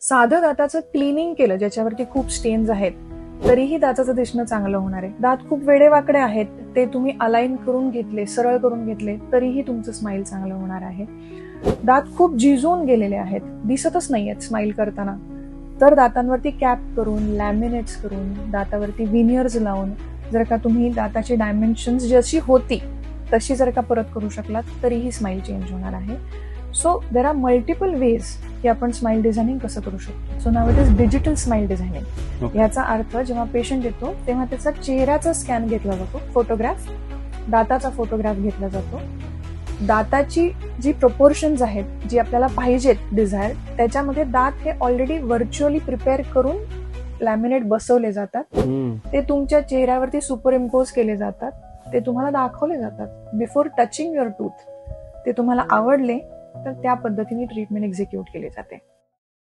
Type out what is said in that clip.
साधं दाताचं क्लिनिंग केलं ज्याच्यावरती खूप स्टेन्स आहेत तरीही दाताचं दिसणं चांगलं होणार आहे. दात खूप वेडेवाकडे आहेत ते तुम्ही अलाइन करून घेतले, सरळ करून घेतले तरीही तुमचं स्माइल चांगलं होणार आहे. दात खूप झिजून गेलेले आहेत, दिसतच नाहीयेत स्माइल करताना, तर दातांवरती कॅप करून, लॅमिनेट्स करून, दातावरती विनियर्स लावून जर का तुम्ही दाताची डायमेन्शन्स जशी होती तशी जर का परत करू शकलात तरीही स्माइल चेंज होणार आहे. So there are multiple ways की आपण स्माइल डिझायनिंग कसं करू शकतो. So now it is digital smile designing. याचा अर्थ जेव्हा पेशंट येतो तेव्हा त्याचा चेहऱ्याचा स्कॅन घेतला जातो, फोटोग्राफ, दाताचा फोटोग्राफ घेतला जातो, दाताची जी प्रपोर्शन्स आहेत जी आपल्याला पाहिजेत डिझायर त्याच्यामध्ये दात हे ऑलरेडी व्हर्च्युअली प्रिपेअर करून लॅमिनेट बसवले जातात, ते तुमच्या चेहऱ्यावरती सुपर इम्पोज केले जातात, ते तुम्हाला दाखवले जातात बिफोर टचिंग युअर टूथ. ते तुम्हाला आवडले तर त्या पद्धतीने ट्रीटमेंट एक्झिक्यूट केली जाते.